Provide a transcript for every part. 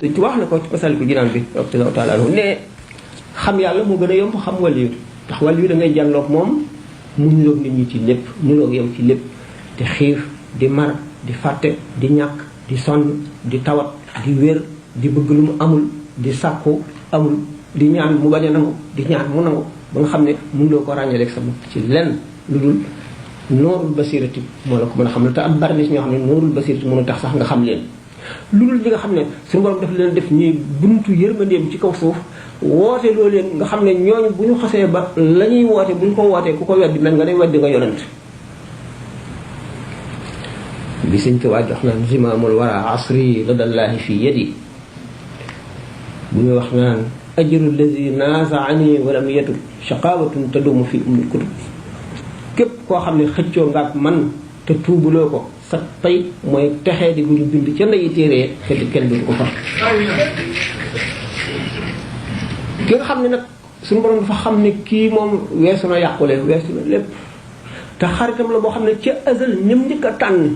ci wax na ko ci Masaalikul Jinaan bi radiyallaahu taala anhu ne xam yàlla moo gën a yomb xam wàllu yu ndax wàllu yu da ngay jànloog moom mu niroog nit ñi ci lépp niroog yow ci lépp di xiif di mar di fàtte di ñàkk di sonn di tawat di wér di bëgg lu mu amul di sàkku amul di ñaan mu bañ a nangu di ñaan mu nangu ba nga xam ne mënuloo ko ràññaleeg sa bopp ci lenn lu dul noorul basirati moo la ko mën a xam ne te am bari na ci ñoo xam ne noorul basirati mënu tax sax nga xam leen lu dul ñi nga xam ne suñu borom daf leen def ñuy buntu yërmandeem ci kaw suuf woote loo leen nga xam ne ñooñu bu ñu xasee ba la ñuy woote bu ñu ko wootee ku ko weddi mel nga ne weddi nga yonent bi sëñ Tuubaa jox naan zimaamul wara asri ladallaahi fi yadi bu ñu wax naan ajru lazi naasaani walam yatub shaqawatun tadumu fi umul kutub képp koo xam ne xëccoo nga ak man te tuubuloo ko sa pay mooy texee di bu ñu bind ca ndeyi téeree kenn du ko fa ki nga xam ne nag suñu borom dafa xam ne kii moom weesu na yàqule weesu na lépp te xaritam la boo xam ne ca azal ñëm njëkk a tànn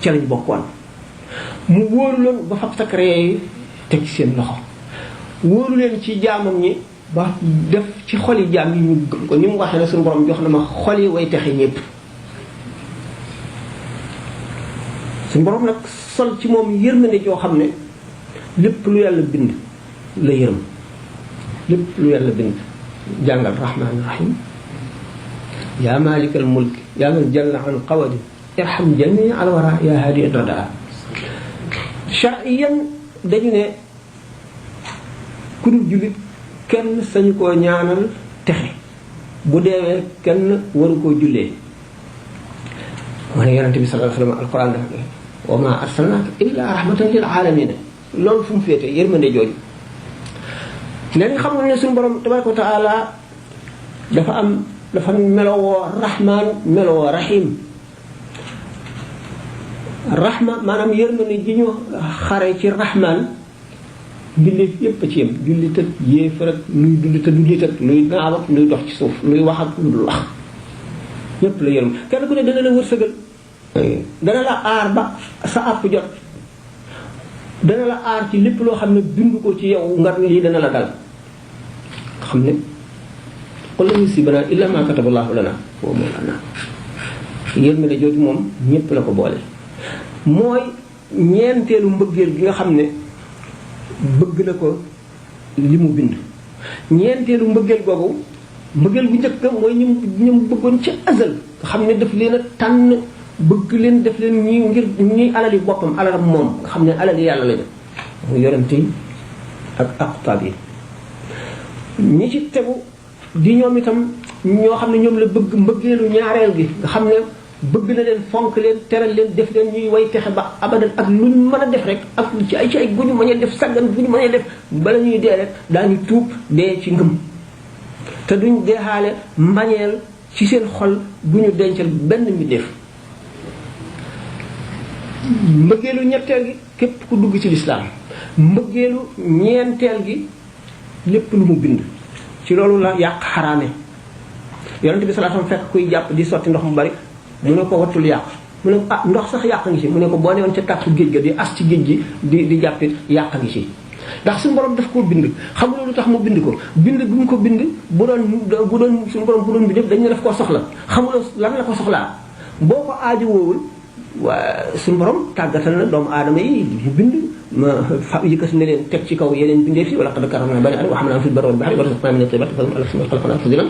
ca lañ bokkoon mu wóoru leen ba fab secret yi teg ci seen loxo wóoru leen ci jaamam ñi ba def ci xoli jaam yi ñu gëm ko ni mu waxee ne suñu borom jox na ma xoli way texe ñëpp suñu borom nag sol ci moom yërmande joo xam ne lépp lu yàlla bind la yërëm lépp lu yàlla bind jàngal rahmaani rahim yaa maalikal mulk yaa man jalla an qawadi irham jami al wara yaa hadi radaa chariyan dañu ne ku dul jullit kenn sañu koo ñaanal texe bu deewee kenn waru koo jullee moo ne yonente bi sallallahu alayhi wa sallam alquran dafa ne wa ma arsalnaaka illa rahmatan lil alamin loolu fu mu féete yërmande jooju léegi xam nga ne suñu borom tabaraka wa taala dafa melowoo rahman melowoo rahim rahma maanaam yërmande ji ñu xare ci rahman mbindeef yépp a ci yem jullit ak yéefar ak luy dund te du nit ak luy naaw ak luy dox ci suuf luy wax ak lu dul wax ñépp la yërëm kenn ku ne dana la wërsëgal dana la aar ba sa àpp jot dana la aar ci lépp loo xam ne bind ko ci yow nga lii dana la dal xam ne qul lan yusiibanaa illaa maa kataballaahu lanaa wa huwa mawlaanaa yërmande jooju moom ñépp la ko boole mooy ñeenteelu mbëggeel gi nga xam ne bëgg na ko li mu bind ñeenteelu mbëggeel googu mbëggeel bu njëkk mooy ñu bëggoon ci azal nga xam ne daf leen a tànn bëgg leen def leen ñi ngir ñuy alali boppam alalam moom nga xam ne alali yàlla lañu mu yorante yi ak aqtaab yi ñi ci tegu di ñoom itam ñoo xam ne ñoom la bëgg mbëggeelu ñaareel gi nga xam ne bëgg na leen fonk leen teral leen def leen ñuy way texe ba abadan ak luñ mën a def rek ak ci ay bu ñu mënee def saggan bu ñu mënee def bala ñuy dee rek daañu tuub dee ci ngëm te duñ deexaale mbañeel ci seen xol bu ñu dencal benn mbindeef mbëggeelu ñetteel gi képp ku dugg ci lislaam mbëggeelu ñeenteel gi lépp lu mu bind ci loolu la yàq xaraame yonent bi sallallahu alayhi wasallam fekk kuy jàpp di sotti ndox mu bari mu ne ko wattul yàq mu ne ko ndox sax yàq ngi ci mu ne ko boo newoon ca tàkku géej ga di as ci géej gi di jàppit yàq ngi ci ndax suñu borom daf koo bind xam nga lu tax mu bind ko bind bu mu ko bind bu doon suñu borom bu doon bind dañ ne daf koo soxla xamuloo lan la ko soxlaa boo ko aajo woowul waa suñu borom tàggatal na doomu aadama yi mu bind ma fa yëkkati ne leen teg ci kaw yeneen bindee fi wala qad karramnaa banii aadama wa hamalnaahum fil barri wal bahri wa razaqnaahum mina at-tayyibaati wa khalaqnaahum tafdiilan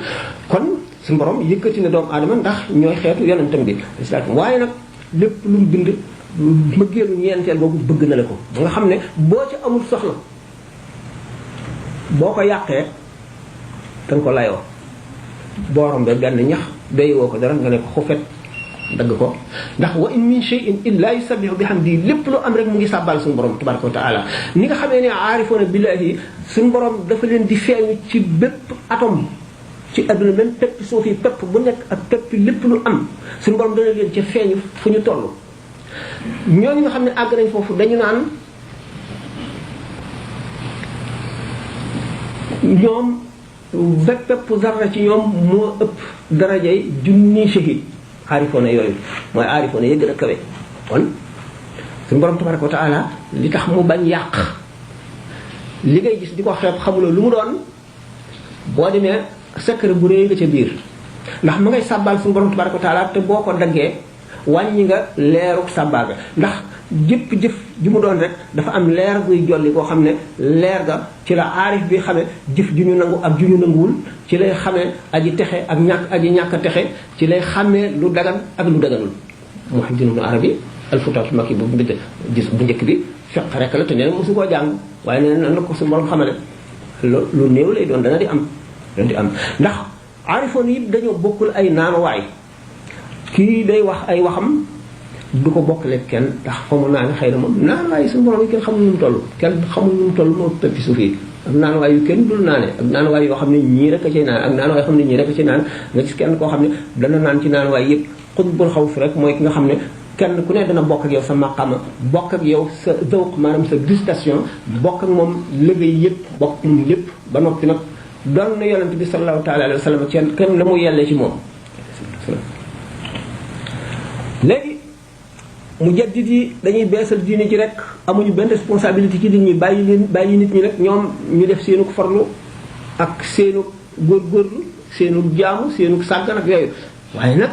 kon suñu borom yëkkati na doomu aadama ndax ñooy xeetu yonentam bi waaye nag lépp lu mu bind mbëggeelu ñeenteel boobu bëgg na la ko ba nga xam ne boo ci amul soxla boo ko yàqee danga ko layoo boo rombee benn ñax doy woo ko dara nga ne ko xufet dagg ko ndax wa in min shay'in illa yusabbihu bihamdihi lépp lu am rek mu ngi sàbbal suñu borom tabaraka wa taala ni nga xamee ne aarifoona billahi suñu borom dafa leen di feeñu ci bépp atome ci adduna même pepp suuf yi pepp bu nekk ak pepp lépp lu am suñu borom dana leen ci feeñu fu ñu toll ñooñu nga xam ne àgg nañ foofu dañu naan ñoom pepp zarra ci ñoom moo ëpp darajay junni shahid aarifoona yooyu mooy aarifoona yi gën a kawe kon suñu borom tabaraka wa taala li tax mu bañ yàq li ngay gis di ko xeeb xamuloo lu mu doon boo demee secret bu rëy nga ca biir ndax ma ngay sàbbaal suñu borom tabaraka wa taala te boo ko daggee wàññi nga leeruk sàbbaal ga ndax jëpp jëf ji mu doon rek dafa am leer buy jolli koo xam ne leer ga ci la aarif bi xamee jëf ju ñu nangu ak ju ñu nanguwul ci lay xamee aji texe ak ñàkk a texe ci lay xamee lu dagan ak lu daganul Muhyiddin Ibn Arabi al-Futuhat al-Makki bu bind gis bu njëkk bi fiq rek la te nee na mosu koo jàng waaye nee na ko suñu borom xamale lu néew lay doon dana di am ndax aarifoon yi dañoo bokkul ay naanuwaay kii day wax ay waxam du ko bokkale kenn ndax xamu naa ne xëy na moom naanuwaay suñu borom yi kenn xamul nu mu toll kenn xamul nu mu toll moo tëppi suuf yi ak naanuwaay yu kenn dul naane ak naanuwaay yoo xam ne ñii rek a cay naan ak naanuwaay yoo xam ne ñii rek a cay naan nga gis kenn koo xam ne dana naan ci naanuwaay yëpp xutbul xaw fi rek mooy ki nga xam ne kenn ku ne dana bokk ak yow sa maqama bokk ak yow sa zawq maanaam sa gustation bokk ak moom liggéey yëpp bokk moom lépp ba noppi nag doon na yonent bi sallallahu taala alayhi wa sallam kenn la mu yellee ci moom léegi mu jaddit yi dañuy beesal diine ci rek amuñu benn responsabilité ci nit ñi bàyyi nit ñi rek ñoom ñu def seenu farlu ak seenu góorgóorlu seenu jaamu seenu sàggan ak yooyu waaye nag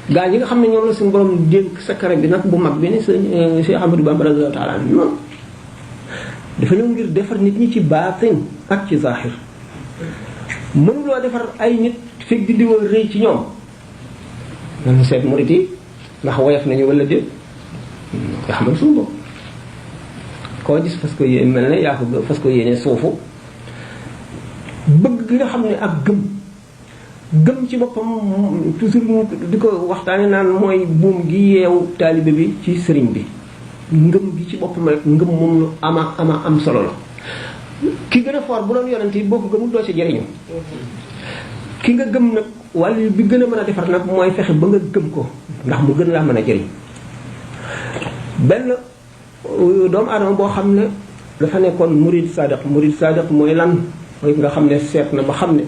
gaa ñi nga xam ne ñoom la suñu borom dénk secret bi nag bu mag bi ni sëñ Cheikh Ahmadou Bamba radiyallahu ta'ala anhu noonu dafa ñëw ngir defar nit ñi ci baatin ak ci zahir mënuloo defar ay nit fekk di diwa rëy ci ñoom nanu seet murit yi ndax woyof nañu wala déet nga xamal suñu bopp koo gis parce que yéen mel ne yaa ko parce que yéene suufu bëgg gi nga xam ne ak gëm ci boppam toujours di ko waxtaane naan mooy buum gi yeewu taalibe bi ci sëriñ bi ngëm gi ci boppam rek ngëm moom lu ama am solo la ki gën a fort bu doon yonent yi boo ko gëmul doo ci jëriñu ki nga gëm nag wàllu bi gën a mën a defar nag mooy fexe ba nga gëm ko ndax mu gën laa mën a jëriñ benn doomu aadama boo xam ne dafa nekkoon murid sadiq mooy lan mooy nga xam ne seet na ba xam ne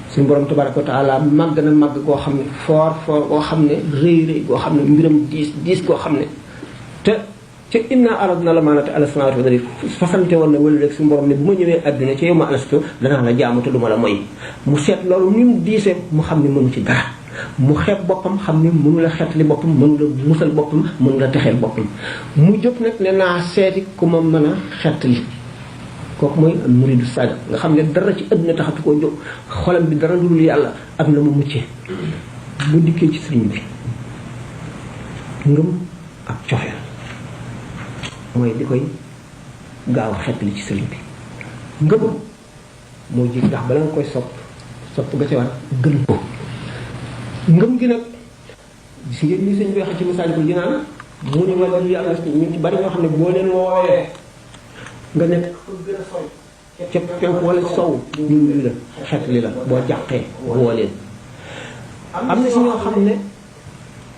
suñu borom tabaraka wa taala màgg na màgg koo xam ne foor koo xam ne rëy koo xam ne mbiram diis koo xam ne te ca inna aradna al-amaanata ala samaawaati wal ardi fasante woon na wala rek suñu borom ne bu ma ñëwee àdduna ca yow ma alastu danaa la jaamu te du ma la moy mu seet loolu ni mu diisee mu xam ne mënu ci dara mu xeeb boppam xam ne mënu la xeetli boppam mënu la musal boppam mënu la texeel boppam mu jóg nag ne naa seeti ku ma mën a xeetli kooku mooy muridu sadiq nga xam ne dara ci àdduna taxatu koo jóg xolam bi dara dul yàlla ak na mu muccee bu dikkee ci sëriñ bi ngëm ak cofeel mooy di koy gaaw a xettali ci sëriñ bi ngëm moo ji ndax bala nga koy sopp nga ci war gën ko ngëm gi nag gis ngeen ni sëñ bi waxee ci Masaalikul Jinaan mu ne wala yàlla ñu ci bari ñoo xam ne boo leen woowee nga nekk gën a soy ca penk wala sow ñu la xettali la boo jàqee woo leen am na si ñoo xam ne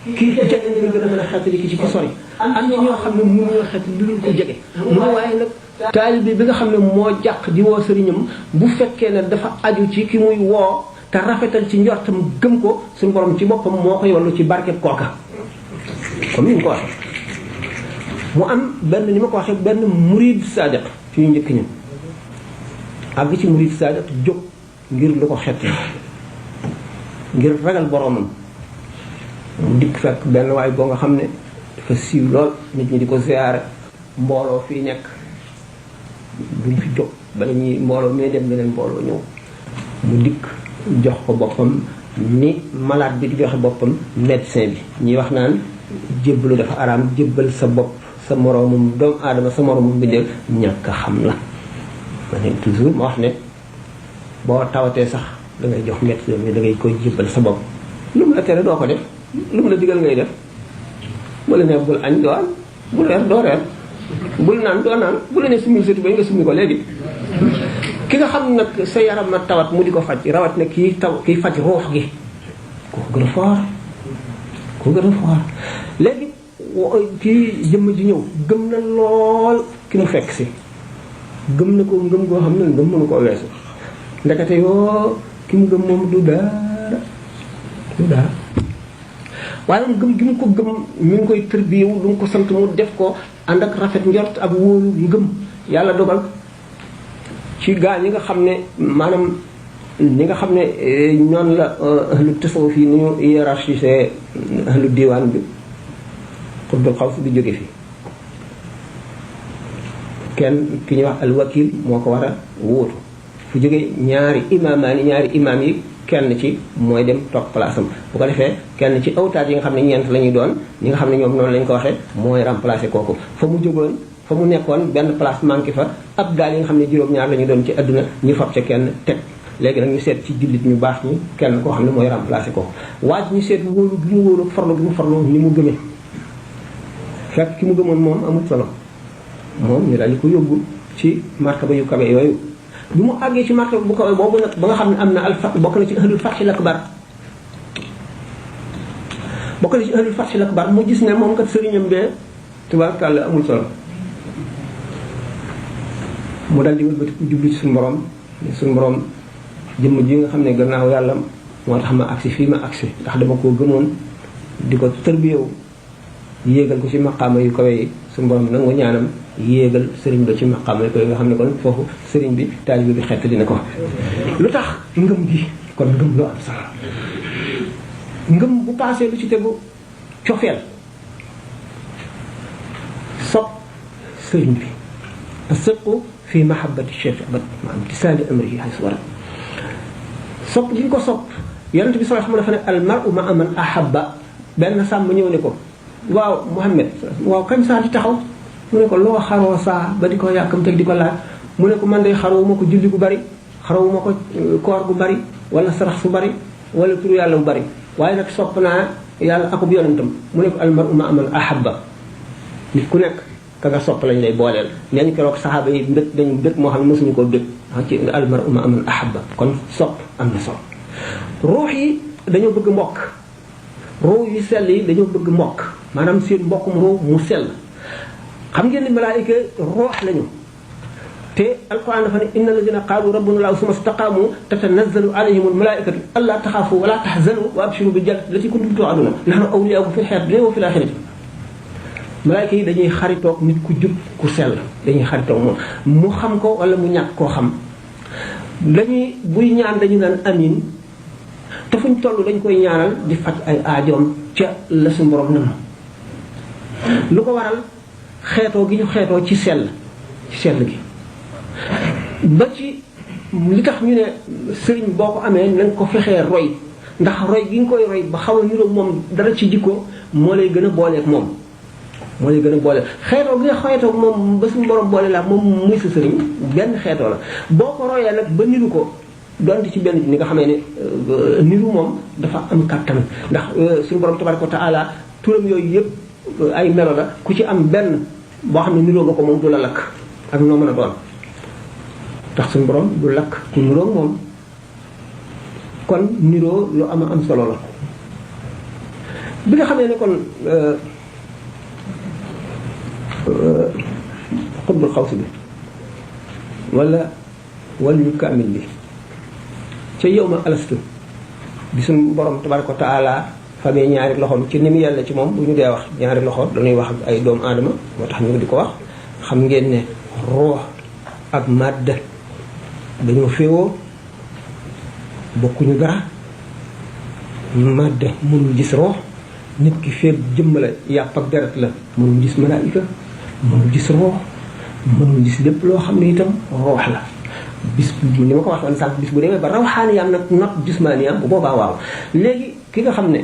kii ci jege nga gën a mën a xettali ki ci ki sori am na ñoo xam ne mënuñoo xettali lu dul ko jege mu waaye nag taalibe bi nga xam ne moo jàq di woo sëriñam bu fekkee ne dafa aju ci ki muy woo te rafetal ci njortam gëm ko suñu borom ci boppam moo koy wallu ci barkeb kooka comme ni ñu ko waxee mu am benn ni ma ko waxee benn murid sadiq ci ñu njëkk ñun àgg ci murid sadiq jóg ngir lu ko xett ngir ragal boromam mu dikk fekk benn waay boo nga xam ne dafa siiw lool nit ñi di ko ziyaare mbooloo fii nekk duñ fi jóg bala ñuy mbooloo mee dem beneen mbooloo ñëw mu dikk jox ko boppam ni malade bi di joxe boppam médecin bi ñuy wax naan jébbalu dafa araam jébbal sa bopp sa moroomum doomu aadama sa moroomum bindee ñàkk a xam la ma ne toujours ma wax ne boo tawatee sax da ngay jox médecin bi da ngay koy jébbal sa bopp lu mu la tere doo ko def lu mu la digal ngay def bu la ne bul añ doo añ bul reer doo reer bul naan doo naan bu la ne summi sa tubéy nga summi ko léegi ki nga xam nag sa yaram na tawat mu di ko faj rawat ne kii faj ruux gi kooku gën a foor léegi kii jëmm ji ñëw gëm na lool ki mu fekk si gëm na ko ngëm goo xam ne ngëm mënu koo weesu ndekete yoo ki mu gëm moom du dara waaye moom gëm gi mu ko gëm mi ngi koy tërbiyewu lu mu ko sant mu def ko ànd ak rafet njort ak wóolu ngëm yàlla dogal ci gaa ñi nga xam ne maanaam ñi nga xam ne ñoon la ahlu tasawuf yi ni ñu hiérarchisé ahlu diwaan bi xutbul xaws bi jóge fi kenn ki ñuy wax alwakil moo ko war a wóotu fu jóge ñaari imaam yi kenn ci mooy dem toog place am bu ko defee kenn ci awtaat yi nga xam ne ñeent la ñuy doon ñi nga xam ne ñoom noonu lañ ko waxee mooy remplacer kooku fa mu jógoon fa mu nekkoon benn place manqué fa ab daal yi nga xam ne juróom-ñaar la ñu doon ci adduna ñu fab ca kenn teg léegi nag ñu seet ci jullit ñu baax ñi kenn koo xam ne mooy remplacer kooku waaj ñu seet wóolu gi mu wóolu farlu gi mu farlu ni mu gëmee fekk ki mu gëmoon moom amul solo moom ñu daal di ko yóbbu ci martaba yu kawe yooyu bi mu àggee ci martaba bu kawe boobu nag ba nga xam ne am na alfat bokk na ci ahlul fathil akbar mu gis ne moom kat sëriñam bee tubaarkàlla amul solo mu daal di wëlbati ku jublu ci suñu borom jëmm ji nga xam ne gannaaw yàlla moo tax ma agsi fii ma agsi ndax dama koo gëmoon di ko tërbiyewu yéegal ko ci maqaama yu kawe yi suñu borom nangu ñaanam yéegal sëriñ ba ci maqaama yu kawe nga xam ne kon foofu sëriñ bi taalibe bi xett dina ko lu tax ngëm gi kon ngëm lu am solo ngëm bu paasee lu ci tegu cofeel sopp sëriñ bi asiqu fi mahabbati cheikh abad ma am tisaali amrihi haysu wara sopp gi ñu ko sopp yonent bi sallallahu alayhi wa sallam dafa ne al mar'u ma'a man ahabba benn sàmm ñëw ne ko waaw Muhammad waaw kañ saa di taxaw mu ne ko loo xaroo saa ba di ko yàkkam teg di ko laaj mu ne ko man de xarawuma ko julli gu bari xarawuma ko koor gu bari wala sarax su bari wala turu yàlla bu bari waaye nag sopp naa yàlla akub yonentam mu ne ko al mar'u ma'a man ahabba nit ku nekk ka nga sopp lañ lay booleel nee ñu keroog saxaaba yi mbëg dañu mbëg moo xam ne mosuñu koo bëgg ci al mar'u ma'a man ahabba kon sopp am na solo ruux yi dañoo bëgg mbokk ruux yu sell yi dañoo bëgg mbokk maanaam seen mbokkum ruux mu sell xam ngeen ni malaayika ruux lañu te alquran dafa ne inna alladina qaalu rabbuna allah summa istaqaamu tatanazzalu alayhim almalaikatu alla taxaafu wala tahzanu wa abshiru bil jannati allati kuntum tu'aduna nahnu awliyaakum fil hayati dunya wa fil akhirati malaayika yi dañuy xaritoog nit ku jub ku sell dañuy xaritoog moom mu xam ko wala mu ñàkk koo xam dañuy buy ñaan dañu naan amin te fuñ toll dañ koy ñaanal di faj ay aajoom ca la suñu borom nam lu ko waral xeetoo gi ñu xeetoo ci sell gi ba ci li tax ñu ne sëriñ boo ko amee na nga ko fexee roy ndax roy gi nga koy roy ba xaw a niroog moom dara ci jikko moo lay gën a booleeg moom moo lay gën a boole xeetoo gi nga xeetoo moom ba suñu borom boole la moom muy sa sëriñ benn xeetoo la boo ko royee nag ba niru ko donte ci benn ni nga xamee ne niru moom dafa am kàttan ndax suñu borom tabaraka wa taala turam yooyu yëpp ay melo la ku ci am benn boo xam ne niroo nga ko moom du la lakk ak noo mën a doon tax suñu borom du lakk ku niroo moom kon niroo lu am solo la bi nga xamee ne kon xutbul xaws bi wala yu kaamil bi ca yow ma alastu bi suñu borom tabaraka wa taala famee ñaari loxoom ci ni mu yàlla ci moom bu ñu dee wax ñaari loxo dañuy wax ak ay doomu aadama moo tax ñu di ko wax xam ngeen ne ruux ak madda dañoo féewoo bokkuñu dara madda mënul gis ruux nit ki féet jëmm la yàpp ak deret la mënul gis malaayika mënul gis ruux mënul gis lépp loo xam ne itam ruux la bis ni ma ko waxoon sànq bis bu demee ba rawxaani yaam nag not jismaani yaam bu boobaa waaw léegi ki nga xam ne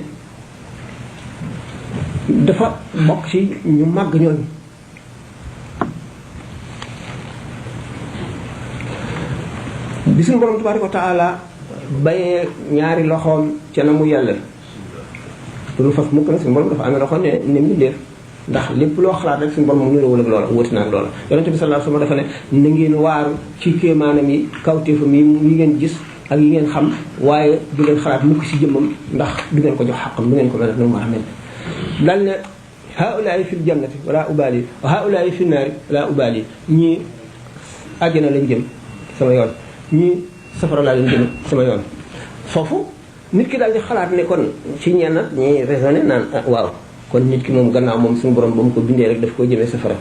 dafa bokk ci ñu màgg ñooñu bi suñu borom tabaaraka wa taala bayee ñaari loxoom ca na mu yàlla lu fas mukk nag suñu borom dafa amee loxo ne ni mu def ndax lépp loo xalaat rek suñu borom moom niroowul ak loola wuti na ak loola yonente bi sallallahu alayhi wasallam dafa ne na ngeen waaru ci kéemaanam yi kawtéefam yi ngeen gis ak yi ngeen xam waaye du ngeen xalaat mukk ci jëmmam ndax du ngeen ko jox xaqam du ngeen ko mel ak nu mu war a mel dal ne haulaay fil jannati wala ubali wa haulaay fi naari wala ubali ñii àjjana lañ jëm sama yoon ñii safara laa lañ jëm sama yoon foofu nit ki daal di xalaat ne kon ci ñenn ñi raisonné naan waaw kon nit ki moom gannaaw moom suñu borom ba mu ko bindee rek daf koo jëmee safara